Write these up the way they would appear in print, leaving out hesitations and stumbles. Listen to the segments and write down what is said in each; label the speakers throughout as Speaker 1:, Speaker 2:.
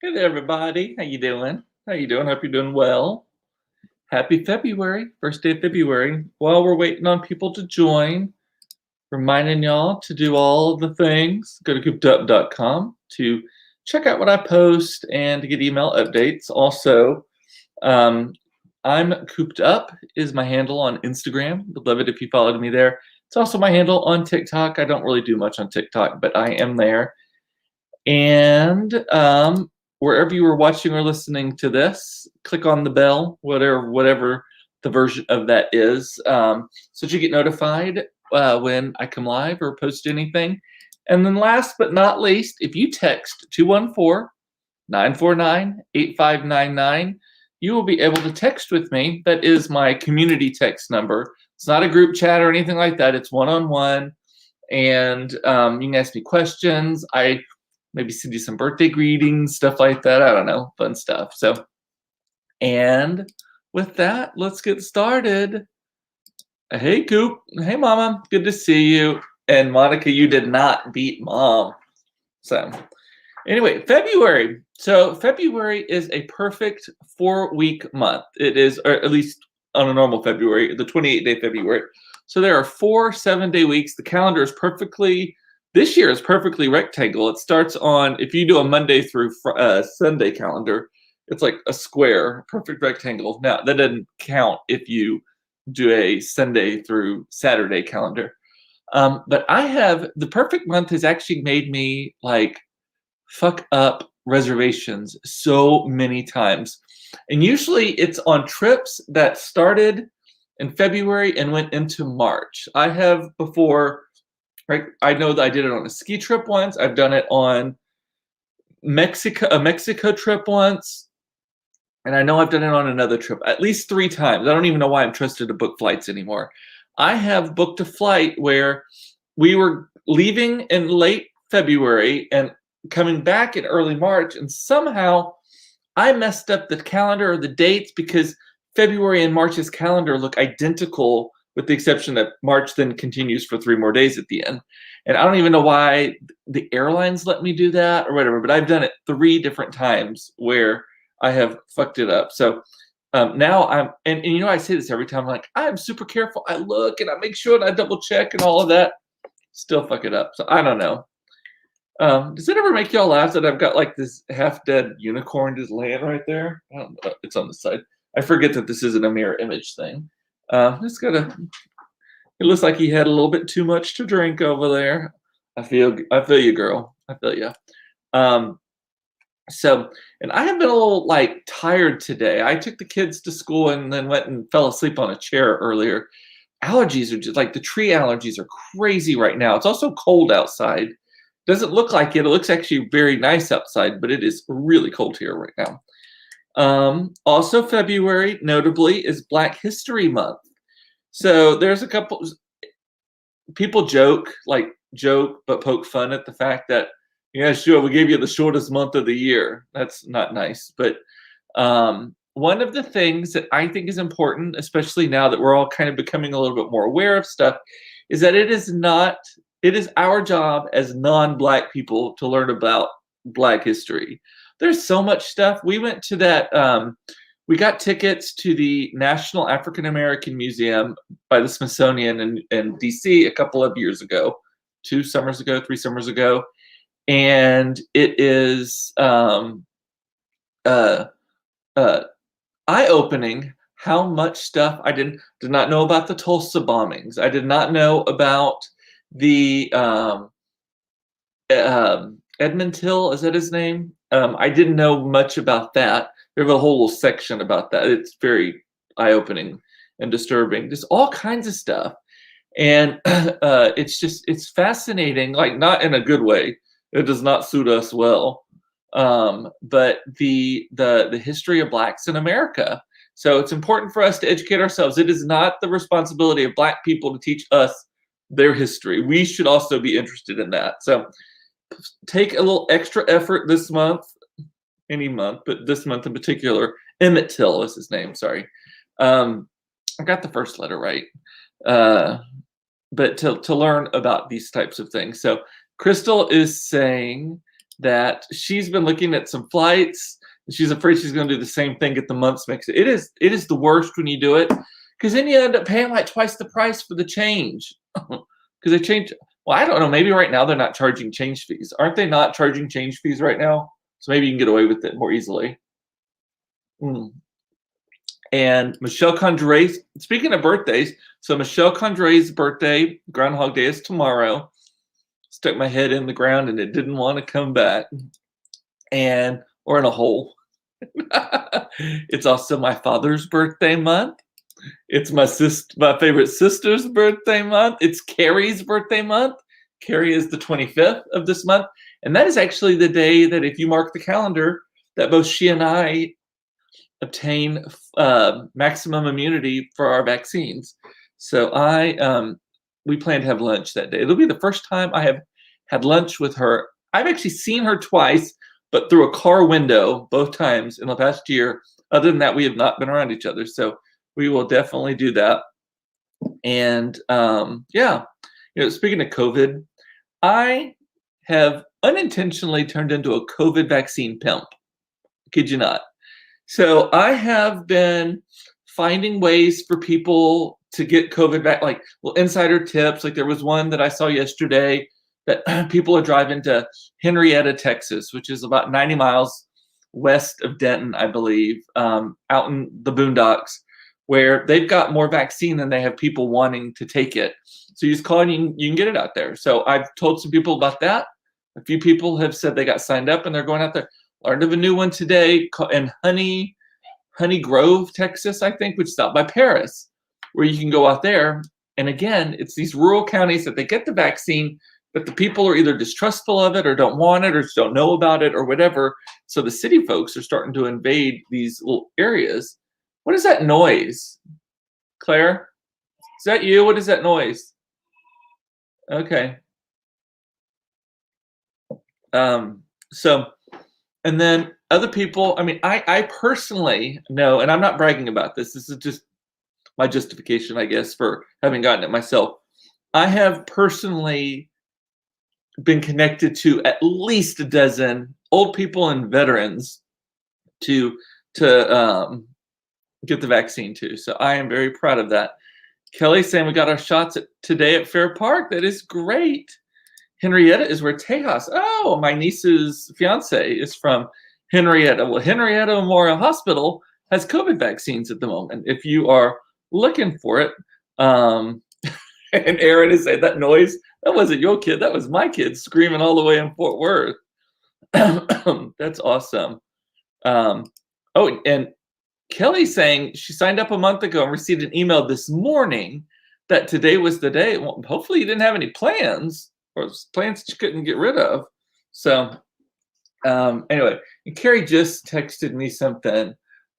Speaker 1: Hey there, everybody. How you doing? How you doing? Hope you're doing well. Happy February, first day of February. While we're waiting on people to join, reminding y'all to do all of the things. Go to coopedup.com to check out what I post and to get email updates. Also, um, I'm cooped up is my handle on Instagram. Would love it if you followed me there. It's also my handle on TikTok. I don't really do much on TikTok, but I am there. And wherever you are watching or listening to this, click on the bell, whatever the version of that is, so that you get notified when I come live or post anything. And then last but not least, if you text 214-949-8599, you will be able to text with me. That is my community text number. It's not a group chat or anything like that. It's one-on-one. And you can ask me questions. I maybe send you some birthday greetings, stuff like that. I don't know, fun stuff. So, and with that, let's get started. Hey, Coop. Hey, Mama. Good to see you. And Monica, you did not beat Mom. So, anyway, February. So, February is a perfect 4-week month. It is, or at least on a normal February, the 28-day February. So, there are 4 7-day weeks. The calendar is this year is perfectly rectangle. It starts on, if you do a Monday through Sunday calendar, it's like a square, perfect rectangle. Now, that doesn't count if you do a Sunday through Saturday calendar. But the perfect month has actually made me like fuck up reservations so many times. And usually it's on trips that started in February and went into March. I have before, right? I know that I did it on a ski trip once. I've done it on a Mexico trip once. And I know I've done it on another trip at least 3 times. I don't even know why I'm trusted to book flights anymore. I have booked a flight where we were leaving in late February and coming back in early March, and somehow I messed up the calendar or the dates because February and March's calendar look identical, with the exception that March then continues for 3 more days at the end. And I don't even know why the airlines let me do that or whatever, but I've done it 3 different times where I have fucked it up. So now and you know, I say this every time, I'm like, I'm super careful. I look and I make sure and I double check and all of that. Still fuck it up. So I don't know. Does it ever make y'all laugh that I've got like this half-dead unicorn just laying right there? I don't know. It's on the side. I forget that this isn't a mirror image thing. Just gotta. It looks like he had a little bit too much to drink over there. I feel you, girl. I feel you. So, and I have been a little like tired today. I took the kids to school and then went and fell asleep on a chair earlier. Allergies are just like the tree allergies are crazy right now. It's also cold outside. Doesn't look like it. It looks actually very nice outside, but it is really cold here right now. Also, February, notably, is Black History Month. So there's a couple people joke, but poke fun at the fact that, yeah, sure, we gave you the shortest month of the year. That's not nice. But one of the things that I think is important, especially now that we're all kind of becoming a little bit more aware of stuff, is that it is our job as non-Black people to learn about Black history. There's so much stuff. We went to we got tickets to the National African American Museum by the Smithsonian in DC a couple of years ago, 2 summers ago, 3 summers ago. And it is eye-opening how much stuff I did not know about the Tulsa bombings. I did not know about the Edmund Till, is that his name? I didn't know much about that. We have a whole section about that. It's very eye-opening and disturbing. Just all kinds of stuff. And it's fascinating, like not in a good way. It does not suit us well. But the history of Blacks in America. So it's important for us to educate ourselves. It is not the responsibility of Black people to teach us their history. We should also be interested in that. So take a little extra effort this month, any month, but this month in particular. Emmett Till is his name. Sorry, I got the first letter right. But to learn about these types of things. So Crystal is saying that she's been looking at some flights. And she's afraid she's going to do the same thing, get the months mixed. It is the worst when you do it, because then you end up paying like twice the price for the change. Because they change. Well, I don't know. Maybe right now they're not charging change fees. Aren't they not charging change fees right now? So maybe you can get away with it more easily. And Michelle Condré's, speaking of birthdays, so Michelle Condré's birthday, Groundhog Day, is tomorrow. Stuck my head in the ground and it didn't want to come back. Or in a hole. It's also my father's birthday month. It's my favorite sister's birthday month. It's Carrie's birthday month. Carrie is the 25th of this month. And that is actually the day that, if you mark the calendar, that both she and I obtain maximum immunity for our vaccines. So we plan to have lunch that day. It'll be the first time I have had lunch with her. I've actually seen her twice, but through a car window both times in the past year. Other than that, we have not been around each other. So we will definitely do that. And speaking of COVID, I have unintentionally turned into a COVID vaccine pimp. Kid you not. So I have been finding ways for people to get COVID back, like insider tips. Like there was one that I saw yesterday that people are driving to Henrietta, Texas, which is about 90 miles west of Denton, I believe, out in the boondocks, where they've got more vaccine than they have people wanting to take it. So you just call and you can get it out there. So I've told some people about that. A few people have said they got signed up and they're going out there. Learned of a new one today in Honey Grove, Texas, I think, which is out by Paris, where you can go out there. And again, it's these rural counties that they get the vaccine, but the people are either distrustful of it or don't want it or just don't know about it or whatever. So the city folks are starting to invade these little areas. What is that noise? Claire? Is that you? What is that noise? Okay. And then other people, I mean, I personally know, and I'm not bragging about this. This is just my justification, I guess, for having gotten it myself. I have personally been connected to at least a dozen old people and veterans to get the vaccine too. So I am very proud of that. Kelly's saying we got our shots today at Fair Park. That is great. Henrietta is where Tejas. Oh, my niece's fiance is from Henrietta. Well, Henrietta Memorial Hospital has COVID vaccines at the moment. If you are looking for it, and Aaron is saying that noise, that wasn't your kid. That was my kid screaming all the way in Fort Worth. That's awesome. And Kelly's saying she signed up a month ago and received an email this morning that today was the day. Well, hopefully you didn't have any plans or plans that you couldn't get rid of. So anyway, and Carrie just texted me something.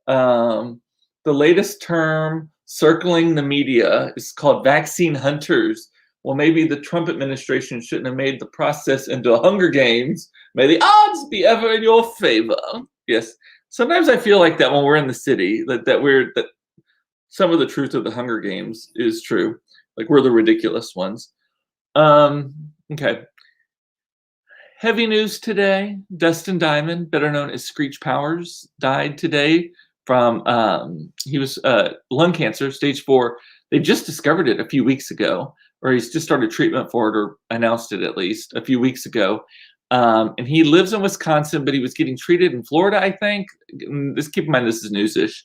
Speaker 1: The latest term circling the media is called vaccine hunters. Well, maybe the Trump administration shouldn't have made the process into a Hunger Games. May the odds be ever in your favor. Yes. Sometimes I feel like that when we're in the city, that some of the truth of the Hunger Games is true. Like we're the ridiculous ones. Okay. Heavy news today. Dustin Diamond, better known as Screech Powers, died today from he was lung cancer, stage 4. They just discovered it a few weeks ago, or he's just started treatment for it, or announced it at least a few weeks ago. And he lives in Wisconsin, but he was getting treated in Florida, I think. Just keep in mind, this is newsish.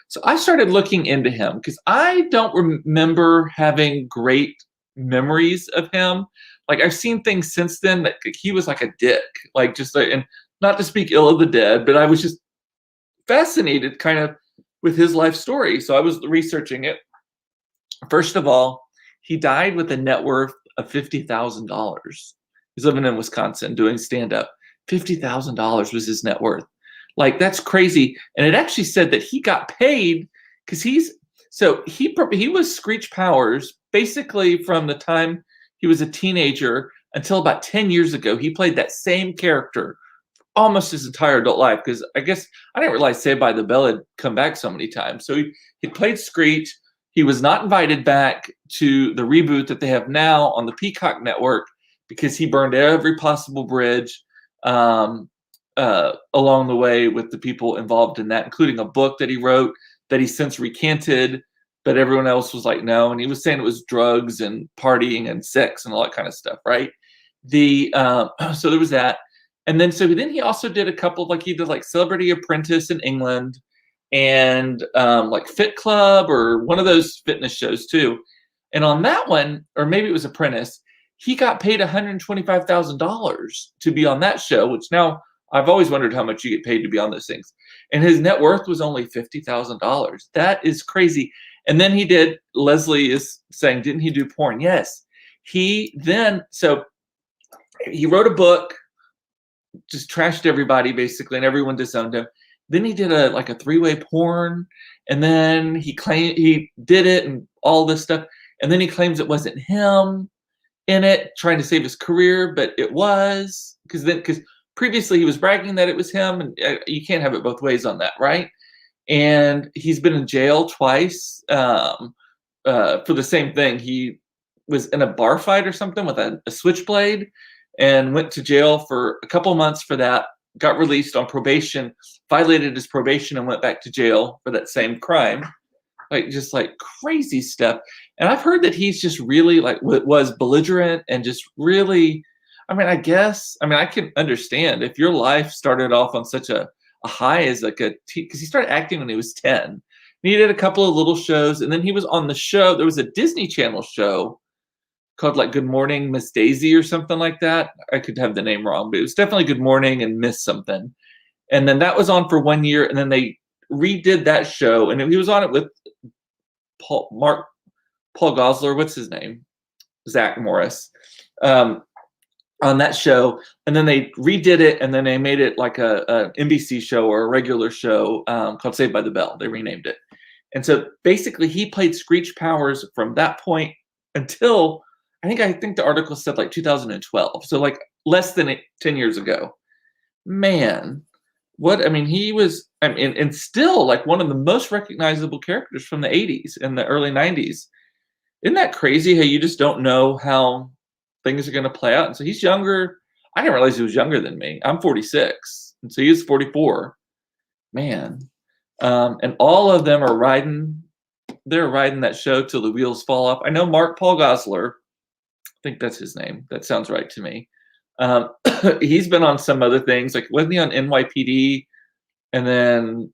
Speaker 1: So I started looking into him because I don't remember having great memories of him. Like I've seen things since then that he was like a dick, like just and not to speak ill of the dead, but I was just fascinated kind of with his life story. So I was researching it. First of all, he died with a net worth of $50,000. He's living in Wisconsin doing stand-up. $50,000 was his net worth. Like that's crazy. And it actually said that he got paid because he was Screech Powers basically from the time he was a teenager until about 10 years ago. He played that same character almost his entire adult life, because I guess I didn't realize Saved by the Bell had come back so many times. So he played Screech. He was not invited back to the reboot that they have now on the Peacock network because he burned every possible bridge. um, along the way with the people involved in that, including a book that he wrote that he since recanted, but everyone else was like, no. And he was saying it was drugs and partying and sex and all that kind of stuff, right? So there was that. And then, so then he also did a couple of, like, he did like Celebrity Apprentice in England and like Fit Club or one of those fitness shows too. And on that one, or maybe it was Apprentice, he got paid $125,000 to be on that show, which now I've always wondered how much you get paid to be on those things. And his net worth was only $50,000. That is crazy. And then he did, Leslie is saying, didn't he do porn? Yes. So he wrote a book, just trashed everybody basically, and everyone disowned him. Then he did a 3-way porn, and then he claimed he did it and all this stuff. And then he claims it wasn't him in it, trying to save his career, but it was, because previously he was bragging that it was him, and you can't have it both ways on that, right? And he's been in jail twice for the same thing. He was in a bar fight or something with a switchblade and went to jail for a couple months for that, got released on probation, violated his probation and went back to jail for that same crime. Just crazy stuff. And I've heard that he's just really was belligerent and just really, I can understand if your life started off on such a high as because he started acting when he was 10. And he did a couple of little shows, and then he was on the show. There was a Disney Channel show called Good Morning Miss Daisy or something like that. I could have the name wrong, but it was definitely Good Morning and Miss something. And then that was on for 1 year, and then they redid that show, and he was on it with Paul Gosler, what's his name? Zach Morris, on that show. And then they redid it, and then they made it like a NBC show or a regular show called Saved by the Bell. They renamed it. And so basically he played Screech Powers from that point until, I think the article said 2012. So less than 10 years ago. Man, he was, and still one of the most recognizable characters from the 80s and the early 90s. Isn't that crazy how you just don't know how things are going to play out? And so he's younger. I didn't realize he was younger than me. I'm 46. And so he's 44. Man. And all of them are riding that show till the wheels fall off. I know Mark Paul Gosler, I think that's his name. That sounds right to me. He's been on some other things, wasn't he on NYPD and then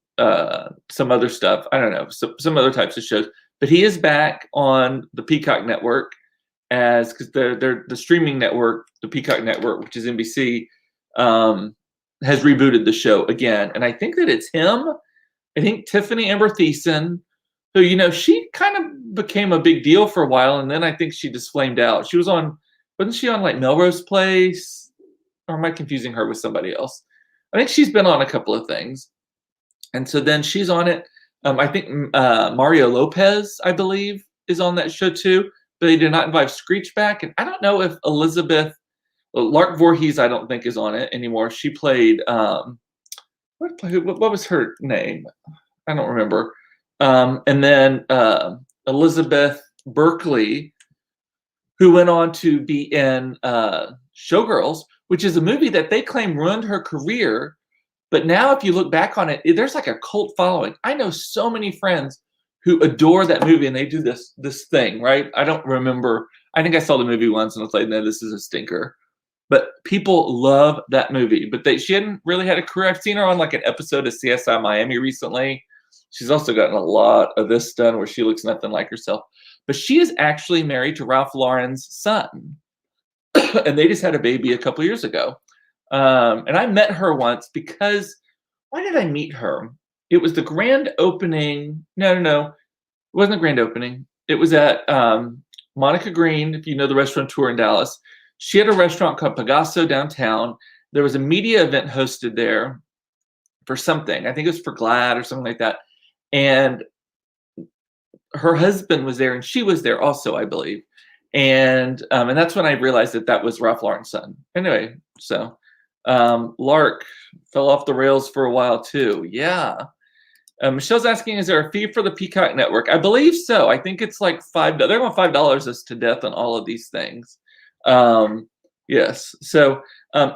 Speaker 1: some other stuff? I don't know, some other types of shows. But he is back on the Peacock Network because they're the streaming network, the Peacock Network, which is NBC, has rebooted the show again. And I think that it's him. I think Tiffany Amber Thiessen, who, she kind of became a big deal for a while, and then I think she just flamed out. She wasn't she on Melrose Place? Or am I confusing her with somebody else? I think she's been on a couple of things. And so then she's on it. I think Mario Lopez, I believe, is on that show too. But they did not invite Screech back. And I don't know if Lark Voorhees, I don't think is on it anymore. She played, what was her name? I don't remember. And then Elizabeth Berkley, who went on to be in Showgirls, which is a movie that they claim ruined her career. But now if you look back on it, there's a cult following. I know so many friends who adore that movie, and they do this thing, right? I don't remember. I think I saw the movie once and I was like, no, this is a stinker. But people love that movie. But she hadn't really had a career. I've seen her on an episode of CSI Miami recently. She's also gotten a lot of this done where she looks nothing like herself. But she is actually married to Ralph Lauren's son. And they just had a baby a couple years ago. And I met her once because, why did I meet her? It was the grand opening. No. It wasn't the grand opening. It was at Monica Green, if you know the restaurateur in Dallas. She had a restaurant called Pegaso downtown. There was a media event hosted there for something. I think it was for GLAAD or something like that. And her husband was there, and she was there also, I believe. And that's when I realized that was Ralph Lauren's son. Anyway, so Lark fell off the rails for a while too. Yeah. Michelle's asking, is there a fee for the Peacock Network? I believe so. I think it's $5. They're going $5 us to death on all of these things. Yes. So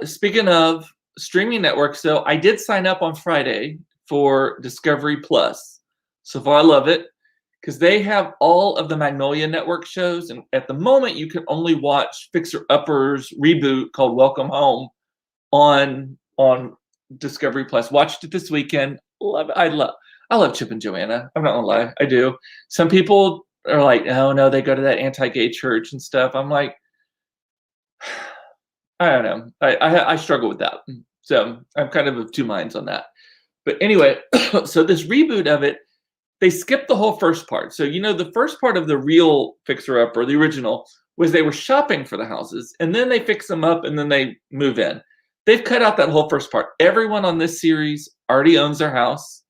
Speaker 1: speaking of streaming networks, though, I did sign up on Friday for Discovery Plus. So far, I love it because they have all of the Magnolia Network shows, and at the moment, you can only watch Fixer Upper's reboot called Welcome Home on Discovery Plus. Watched it this weekend. Love it. I love Chip and Joanna. I'm not gonna lie, I do. Some people are like, oh no, they go to that anti-gay church and stuff. I'm like, I don't know. I struggle with that. So I'm kind of two minds on that. But anyway, so this reboot of it, they skipped the whole first part. So, the first part of the real Fixer Upper, the original, was they were shopping for the houses, and then they fix them up, and then they move in. They've cut out that whole first part. Everyone on this series already owns their house.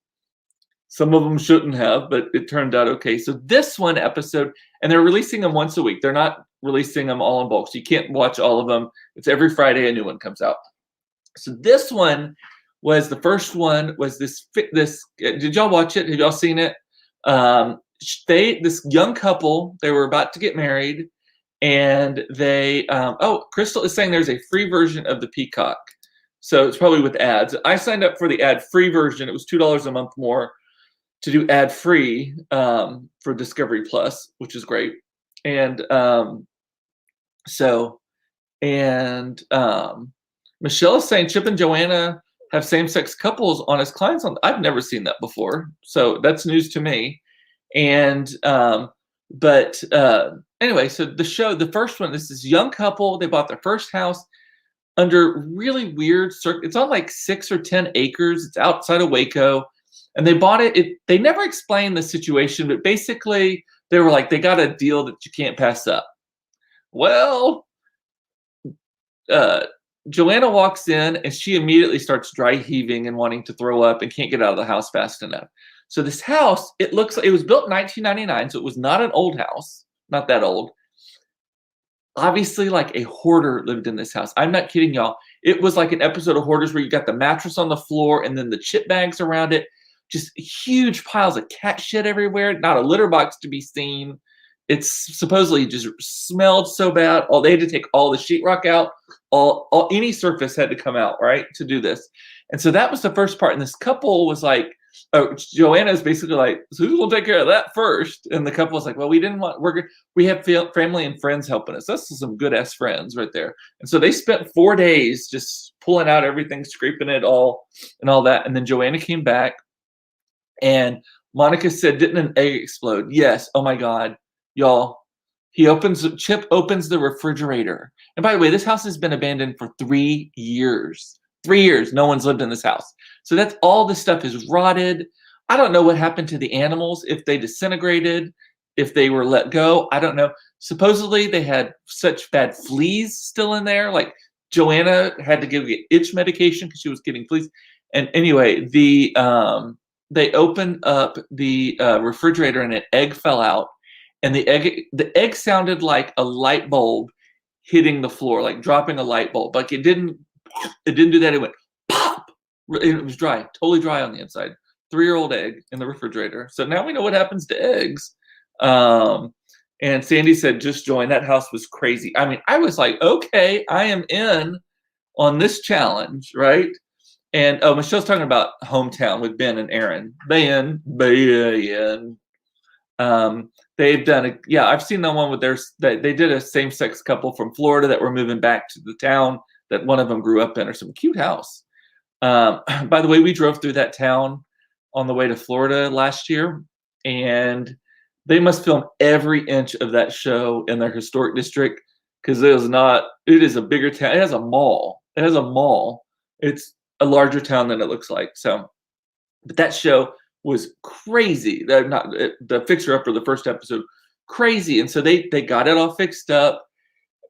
Speaker 1: Some of them shouldn't have, but it turned out okay. So this one episode, and they're releasing them once a week. They're not releasing them all in bulk, so you can't watch all of them. It's every Friday a new one comes out. So this one was the first one. Was this? Did y'all watch it? Have y'all seen it? This young couple, they were about to get married, and they. Crystal is saying there's a free version of the Peacock, so it's probably with ads. I signed up for the ad-free version. It was $2 a month more to do ad-free for Discovery Plus, which is great. And Michelle is saying Chip and Joanna have same-sex couples on as clients. I've never seen that before, so that's news to me. And anyway, so the first one, this is a young couple. They bought their first house under really weird it's on like 6 or 10 acres. It's outside of Waco. And they bought it. They never explained the situation, but basically they were like, they got a deal that you can't pass up. Well, Joanna walks in and she immediately starts dry heaving and wanting to throw up and can't get out of the house fast enough. So this house, it looks like it was built in 1999, so it was not an old house, not that old. Obviously, like a hoarder lived in this house. I'm not kidding y'all. It was like an episode of Hoarders where you got the mattress on the floor and then the chip bags around it. Just huge piles of cat shit everywhere. Not a litter box to be seen. It's supposedly just smelled so bad. They had to take all the sheetrock out. Any surface had to come out, right, to do this. And so that was the first part. And this couple was like, Joanna's basically like, so who's gonna take care of that first? And the couple was like, well, we have family and friends helping us. That's some good ass friends right there. And so they spent 4 days just pulling out everything, scraping it all and all that. And then Joanna came back and Monica said, didn't an egg explode? Yes. Oh my God, y'all. Chip opens the refrigerator. And by the way, this house has been abandoned for 3 years. 3 years, no one's lived in this house. So that's all this stuff is rotted. I don't know what happened to the animals, if they disintegrated, if they were let go. I don't know. Supposedly they had such bad fleas still in there. Like Joanna had to give itch medication because she was getting fleas. And anyway, they opened up the refrigerator and an egg fell out. And the egg sounded like a light bulb hitting the floor, like dropping a light bulb. Like it didn't do that. It went pop. It was dry, totally dry on the inside. 3-year-old egg in the refrigerator. So now we know what happens to eggs. And Sandy said, just join. That house was crazy. I mean, I was like, okay, I am in on this challenge, right? And Michelle's talking about Hometown with Ben and Aaron. They've done it. Yeah, I've seen that one with they did a same-sex couple from Florida that were moving back to the town that one of them grew up in, or some cute house. By the way, we drove through that town on the way to Florida last year, and they must film every inch of that show in their historic district because it is a bigger town. It has a mall. It's a larger town than it looks like. So, but that show was crazy. The Fixer Upper, the first episode, crazy. And so they got it all fixed up,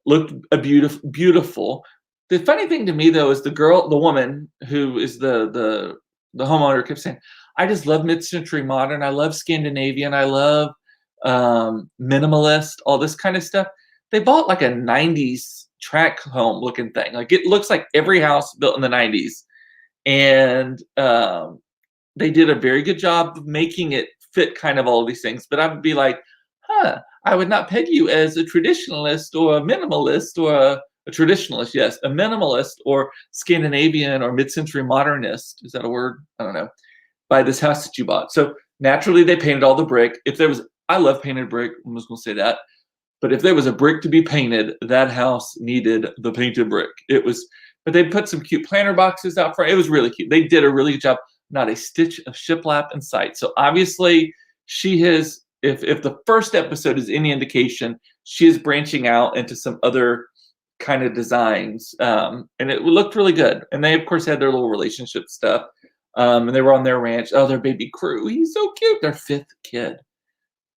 Speaker 1: looked beautiful. The funny thing to me though is the woman who is the homeowner kept saying, I just love mid-century modern. I love Scandinavian. I love minimalist, all this kind of stuff. They bought like a 90s tract home looking thing. Like it looks like every house built in the 90s. And they did a very good job of making it fit kind of all these things. But I would be like, I would not peg you as a traditionalist or a minimalist or A traditionalist, yes. A minimalist or Scandinavian or mid-century modernist, is that a word? I don't know. By this house that you bought. So naturally they painted all the brick. If there was, I love painted brick, I'm just gonna say that. But if there was a brick to be painted, that house needed the painted brick. It was, but they put some cute planter boxes out front. It was really cute. They did a really good job. Not a stitch of shiplap in sight. So obviously she has, if the first episode is any indication, she is branching out into some other kind of designs. And it looked really good. And they of course had their little relationship stuff. And they were on their ranch. Oh, their baby crew. He's so cute. Their fifth kid.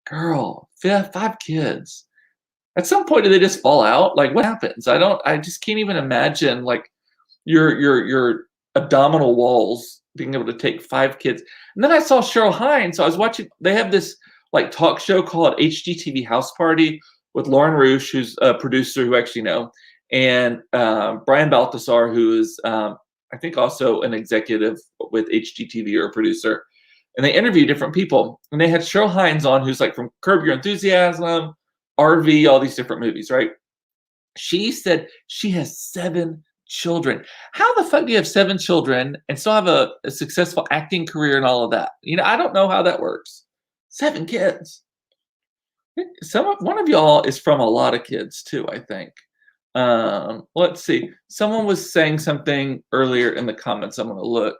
Speaker 1: Girl, five kids. At some point, do they just fall out? Like, what happens? I just can't even imagine like your abdominal walls being able to take 5 kids. And then I saw Cheryl Hines. So I was watching, they have this like talk show called HGTV House Party with Lauren Roosh, who's a producer who actually know, and Brian Balthazar, who is I think also an executive with HGTV or a producer. And they interview different people. And they had Cheryl Hines on, who's like from Curb Your Enthusiasm, RV, all these different movies, right? She said she has 7 children. How the fuck do you have 7 children and still have a successful acting career and all of that? You know, I don't know how that works. 7 kids. One of y'all is from a lot of kids too, I think. Let's see. Someone was saying something earlier in the comments. I'm going to look.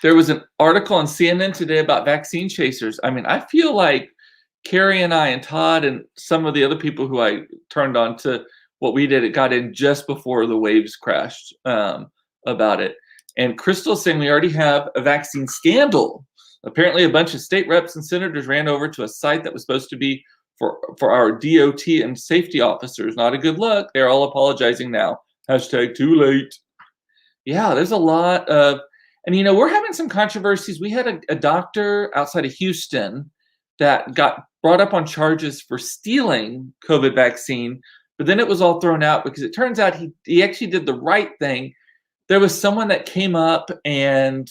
Speaker 1: There was an article on CNN today about vaccine chasers. I mean, I feel like Carrie and I and Todd and some of the other people who I turned on to what we did, it got in just before the waves crashed about it. And Crystal's saying we already have a vaccine scandal. Apparently a bunch of state reps and senators ran over to a site that was supposed to be for our DOT and safety officers. Not a good look. They're all apologizing now. Hashtag too late. Yeah, there's a lot of, and you know, we're having some controversies. We had a doctor outside of Houston that got brought up on charges for stealing COVID vaccine, but then it was all thrown out because it turns out he actually did the right thing. There was someone that came up and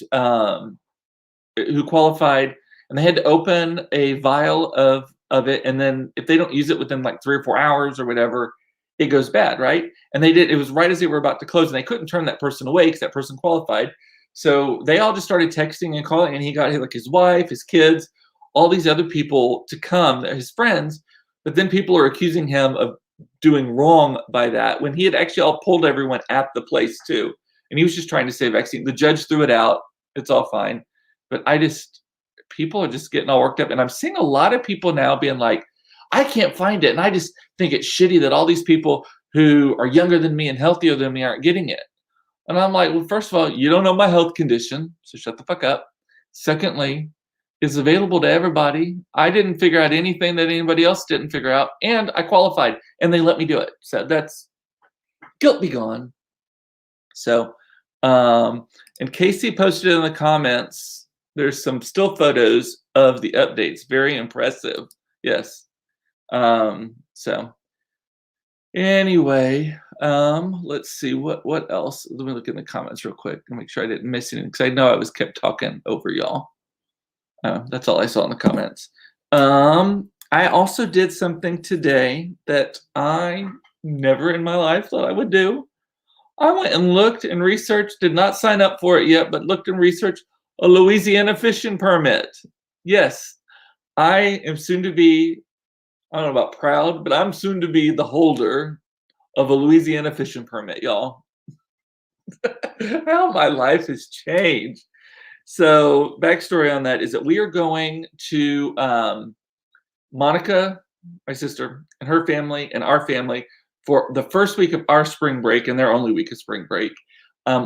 Speaker 1: who qualified, and they had to open a vial of it, and then if they don't use it within like 3 or 4 hours or whatever, it goes bad, right? And they did. It was right as they were about to close, and they couldn't turn that person away because that person qualified. So they all just started texting and calling, and he got like his wife, his kids, all these other people to come, his friends. But then people are accusing him of doing wrong by that when he had actually all pulled everyone at the place too. And he was just trying to save vaccine. The judge threw it out. It's all fine. But people are just getting all worked up. And I'm seeing a lot of people now being like, I can't find it. And I just think it's shitty that all these people who are younger than me and healthier than me aren't getting it. And I'm like, well, first of all, you don't know my health condition, so shut the fuck up. Secondly, it's available to everybody. I didn't figure out anything that anybody else didn't figure out, and I qualified, and they let me do it. So that's guilt be gone. So, and Casey posted in the comments, there's some still photos of the updates. Very impressive. Yes. So anyway, let's see what else. Let me look in the comments real quick and make sure I didn't miss anything, because I know I was kept talking over y'all. That's all I saw in the comments. I also did something today that I never in my life thought I would do. I went and looked and researched, did not sign up for it yet, but looked and researched a Louisiana fishing permit. Yes, I am soon to be, I don't know about proud, but I'm soon to be the holder of a Louisiana fishing permit, y'all. How my life has changed. So backstory on that is that we are going to Monica, my sister, and her family and our family for the first week of our spring break and their only week of spring break.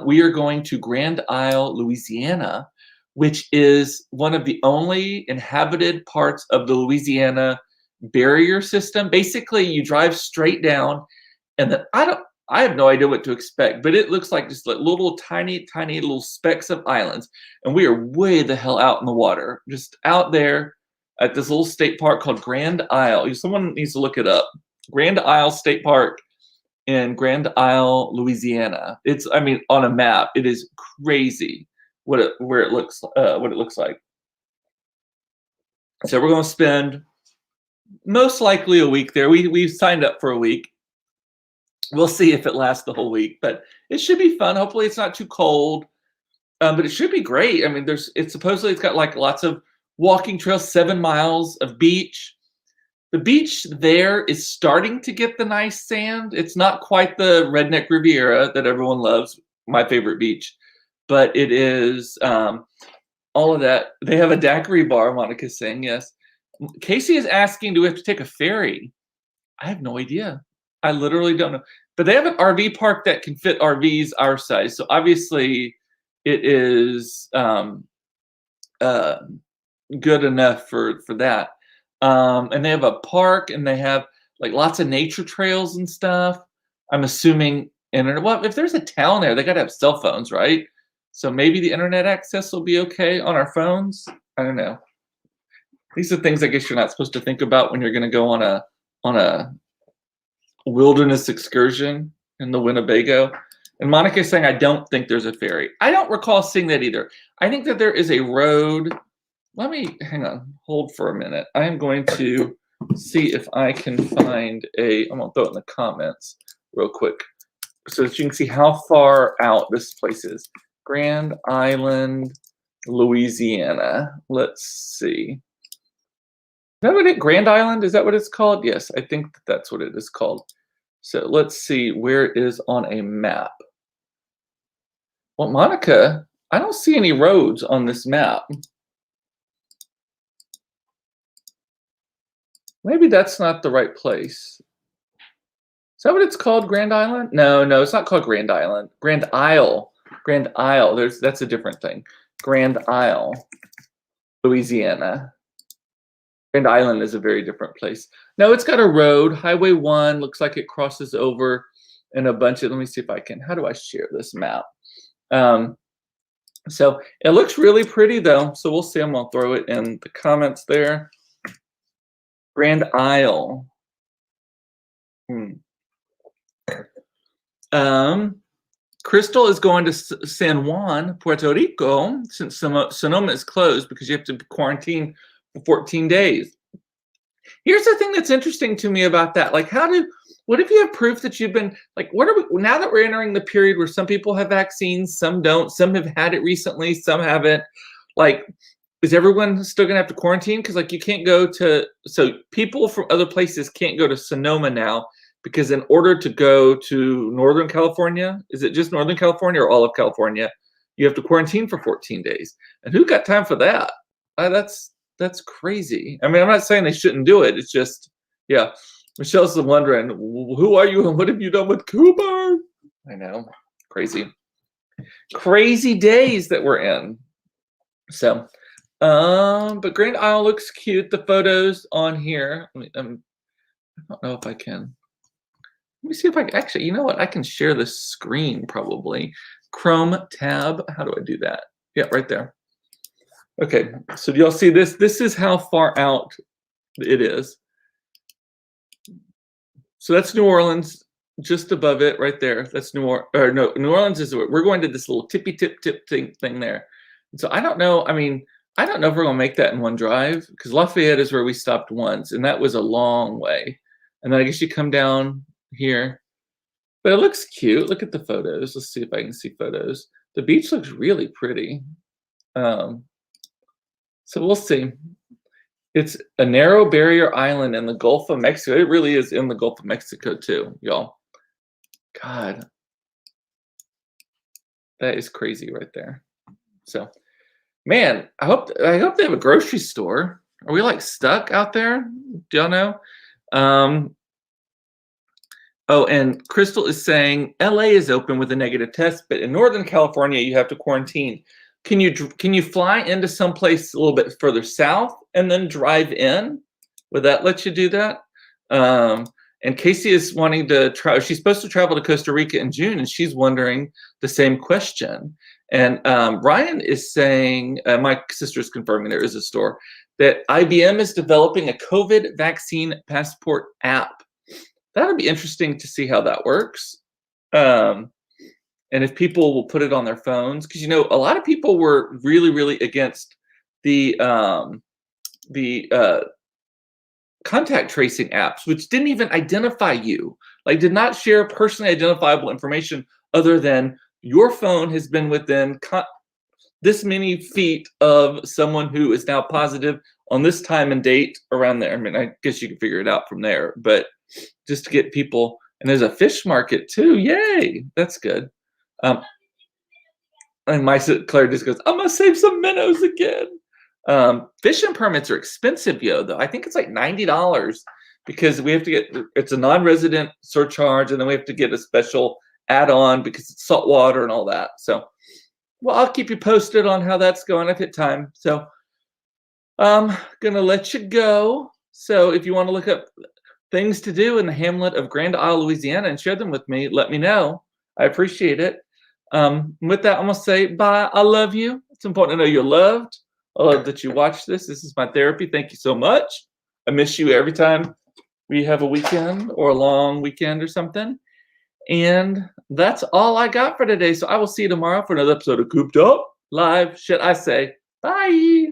Speaker 1: We are going to Grand Isle, Louisiana, which is one of the only inhabited parts of the Louisiana barrier system. Basically, you drive straight down, and then I have no idea what to expect, but it looks like just like little tiny little specks of islands. And we are way the hell out in the water, just out there at this little state park called Grand Isle. Someone needs to look it up. Grand Isle State Park in Grand Isle, Louisiana. It's, I mean, on a map, it is crazy what it looks like. So we're going to spend Most likely a week there. We signed up for a week. We'll see if it lasts the whole week, but it should be fun. Hopefully, it's not too cold, but it should be great. I mean, it's supposedly it's got like lots of walking trails, 7 miles of beach. The beach there is starting to get the nice sand. It's not quite the redneck Riviera that everyone loves, my favorite beach, but it is all of that. They have a daiquiri bar, Monica's saying, yes. Casey is asking, do we have to take a ferry? I have no idea. I literally don't know. But they have an RV park that can fit RVs our size. So obviously it is good enough for that. And they have a park and they have like lots of nature trails and stuff. I'm assuming internet. Well, if there's a town there, they got to have cell phones, right? So maybe the internet access will be okay on our phones. I don't know. These are things I guess you're not supposed to think about when you're going to go on a wilderness excursion in the Winnebago. And Monica is saying, I don't think there's a ferry. I don't recall seeing that either. I think that there is a road. Let me hang on, hold for a minute. I am going to see if I can find I'm gonna throw it in the comments real quick so that you can see how far out this place is. Grand Island, Louisiana. Let's see. Is that what Grand Island? Is that what it's called? Yes, I think that's what it is called. So let's see where it is on a map. Well, Monica, I don't see any roads on this map. Maybe that's not the right place. Is that what it's called, Grand Island? No, it's not called Grand Island. Grand Isle. Grand Isle. That's a different thing. Grand Isle, Louisiana. Grand Island is a very different place. No, it's got a road. Highway 1 looks like it crosses over in a bunch of, let me see if I can, how do I share this map? So it looks really pretty though. So we'll see. I'm gonna throw it in the comments there. Grand Isle. Crystal is going to San Juan, Puerto Rico, since Sonoma is closed because you have to quarantine for 14 days. Here's the thing that's interesting to me about that. Like, what if you have proof that you've been, like, now that we're entering the period where some people have vaccines, some don't, some have had it recently, some haven't, like, is everyone still gonna have to quarantine? Because like you can't go so people from other places can't go to Sonoma now because in order to go to Northern California, is it just Northern California or all of California? You have to quarantine for 14 days. And who got time for that? That's crazy. I mean, I'm not saying they shouldn't do it. It's just, yeah. Michelle's wondering, who are you and what have you done with Cooper? I know, crazy days that we're in. So, but Grand Isle looks cute. The photos on here. I don't know if I can. Let me see if I can. Actually, you know what? I can share the screen probably. Chrome tab. How do I do that? Yeah, right there. Okay, so do y'all see this? This is how far out it is. So that's New Orleans, just above it, right there. That's New Orleans is we're going to this little tippy tip thing there. And so I don't know. I mean, I don't know if we're gonna make that in one drive because Lafayette is where we stopped once, and that was a long way. And then I guess you come down here, but it looks cute. Look at the photos. Let's see if I can see photos. The beach looks really pretty. So we'll see. It's a narrow barrier island in the Gulf of Mexico. It really is in the Gulf of Mexico too, y'all. God, that is crazy right there. So, man, I hope they have a grocery store. Are we like stuck out there? Do y'all know? Oh, and Crystal is saying LA is open with a negative test, but in Northern California you have to quarantine. Can you fly into someplace a little bit further south and then drive in? Would that let you do that? And Casey is wanting to try. She's supposed to travel to Costa Rica in June, and she's wondering the same question. And Ryan is saying, my sister's confirming there is a store, that IBM is developing a COVID vaccine passport app. That'll be interesting to see how that works. And if people will put it on their phones, because a lot of people were really, really against the contact tracing apps, which didn't even identify you, like did not share personally identifiable information other than your phone has been within this many feet of someone who is now positive on this time and date around there. I mean, I guess you can figure it out from there, but just to get people, and there's a fish market too. Yay, that's good. Um, and my Claire just goes, I'm gonna save some minnows again. Fishing permits are expensive, though. I think it's like $90 because we have to get, it's a non-resident surcharge, and then we have to get a special add-on because it's salt water and all that. So, well, I'll keep you posted on how that's going. I've hit time. So I'm gonna let you go. So if you want to look up things to do in the hamlet of Grand Isle, Louisiana, and share them with me, let me know. I appreciate it. With that, I'm gonna say bye. I love you. It's important to know you're loved. I love that you watch this. This is my therapy. Thank you so much. I miss you every time we have a weekend or a long weekend or something. And that's all I got for today. So I will see you tomorrow for another episode of Cooped Up Live. Should I say bye?